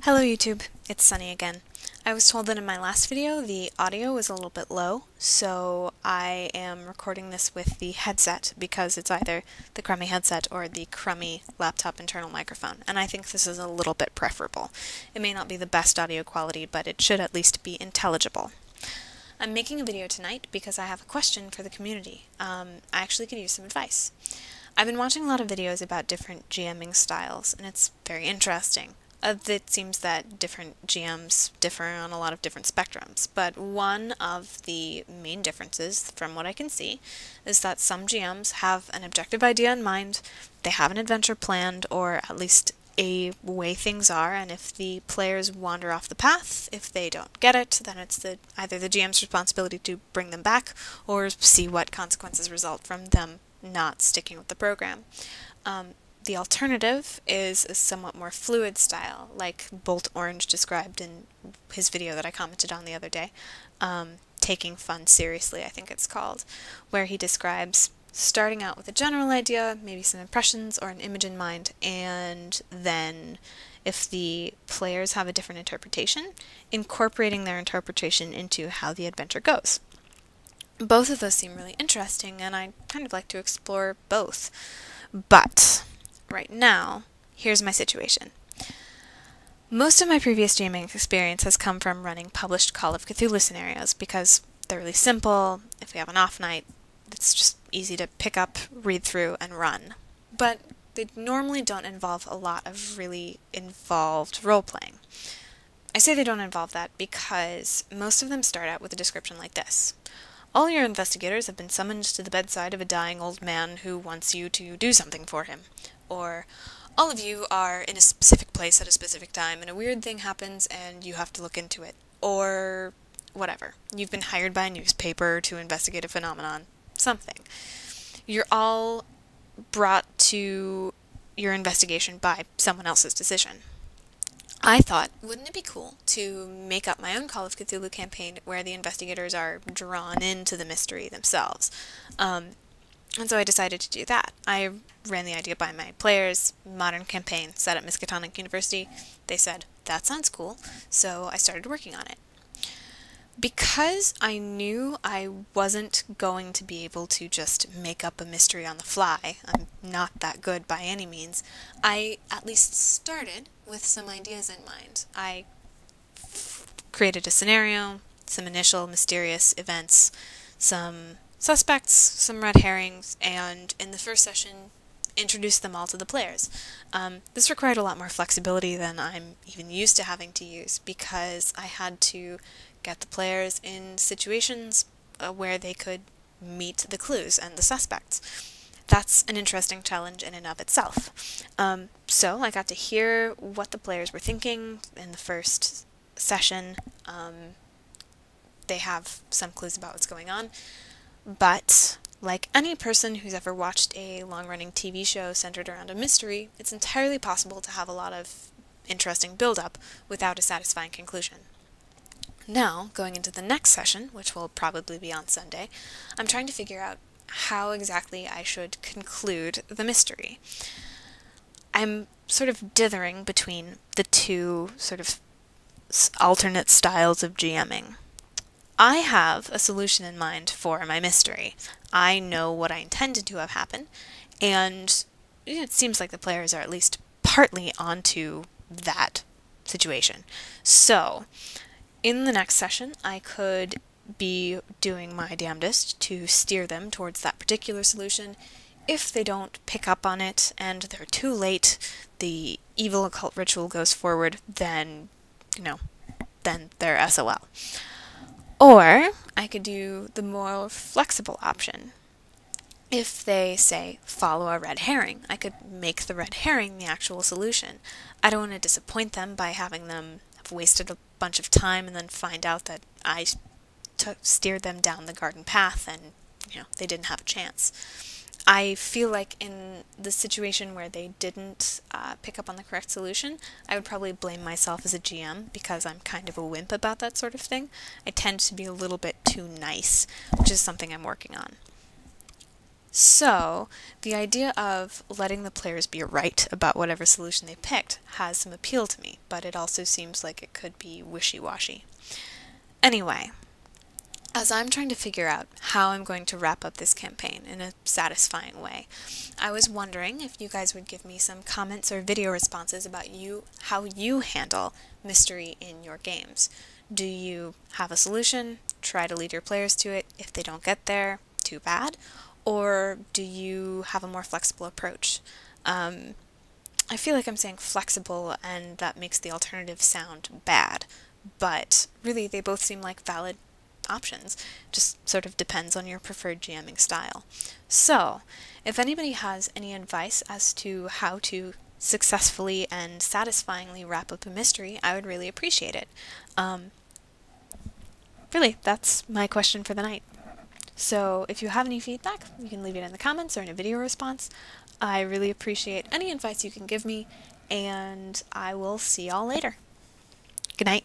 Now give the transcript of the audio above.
Hello YouTube, it's Sunny again. I was told that in my last video the audio was a little bit low, so I am recording this with the headset because it's either the crummy headset or the crummy laptop internal microphone, and I think this is a little bit preferable. It may not be the best audio quality, but it should at least be intelligible. I'm making a video tonight because I have a question for the community. I actually could use some advice. I've been watching a lot of videos about different GMing styles, and it's very interesting. It seems that different GMs differ on a lot of different spectrums, but one of the main differences, from what I can see, is that some GMs have an objective idea in mind, they have an adventure planned, or at least a way things are, and if the players wander off the path, if they don't get it, then it's either the GM's responsibility to bring them back, or see what consequences result from them not sticking with the program. The alternative is a somewhat more fluid style, like Bolt Orange described in his video that I commented on the other day, Taking Fun Seriously, I think it's called, where he describes starting out with a general idea, maybe some impressions or an image in mind, and then if the players have a different interpretation, incorporating their interpretation into how the adventure goes. Both of those seem really interesting, and I'd kind of like to explore both. But right now, here's my situation. Most of my previous GMing experience has come from running published Call of Cthulhu scenarios because they're really simple. If we have an off night, it's just easy to pick up, read through, and run. But they normally don't involve a lot of really involved role-playing. I say they don't involve that because most of them start out with a description like this. All your investigators have been summoned to the bedside of a dying old man who wants you to do something for him. Or, all of you are in a specific place at a specific time and a weird thing happens and you have to look into it. Or whatever. You've been hired by a newspaper to investigate a phenomenon. Something. You're all brought to your investigation by someone else's decision. I thought, wouldn't it be cool to make up my own Call of Cthulhu campaign where the investigators are drawn into the mystery themselves? And so I decided to do that. I ran the idea by my players, modern campaign set at Miskatonic University. They said, that sounds cool, so I started working on it. Because I knew I wasn't going to be able to just make up a mystery on the fly, I'm not that good by any means, I at least started with some ideas in mind. I created a scenario, some initial mysterious events, some suspects, some red herrings, and in the first session introduced them all to the players. This required a lot more flexibility than I'm even used to having to use because I had to get the players in situations where they could meet the clues and the suspects. That's an interesting challenge in and of itself. So I got to hear what the players were thinking in the first session. They have some clues about what's going on, but like any person who's ever watched a long-running TV show centered around a mystery, it's entirely possible to have a lot of interesting build-up without a satisfying conclusion. Now, going into the next session, which will probably be on Sunday, I'm trying to figure out how exactly I should conclude the mystery. I'm sort of dithering between the two sort of alternate styles of GMing. I have a solution in mind for my mystery. I know what I intended to have happen, and it seems like the players are at least partly onto that situation. So, in the next session, I could be doing my damnedest to steer them towards that particular solution. If they don't pick up on it and they're too late, the evil occult ritual goes forward, then, then they're SOL. Or I could do the more flexible option. If they say, follow a red herring, I could make the red herring the actual solution. I don't want to disappoint them by having them have wasted a bunch of time and then find out that I steered them down the garden path and, they didn't have a chance. I feel like in the situation where they didn't pick up on the correct solution, I would probably blame myself as a GM because I'm kind of a wimp about that sort of thing. I tend to be a little bit too nice, which is something I'm working on. So, the idea of letting the players be right about whatever solution they picked has some appeal to me, but it also seems like it could be wishy-washy. Anyway, as I'm trying to figure out how I'm going to wrap up this campaign in a satisfying way, I was wondering if you guys would give me some comments or video responses about how you handle mystery in your games. Do you have a solution? Try to lead your players to it. If they don't get there, too bad. Or do you have a more flexible approach? I feel like I'm saying flexible and that makes the alternative sound bad, but really they both seem like valid options. Just sort of depends on your preferred GMing style. So, if anybody has any advice as to how to successfully and satisfyingly wrap up a mystery, I would really appreciate it. Really, that's my question for the night. So if you have any feedback, you can leave it in the comments or in a video response. I really appreciate any advice you can give me, and I will see y'all later. Good night.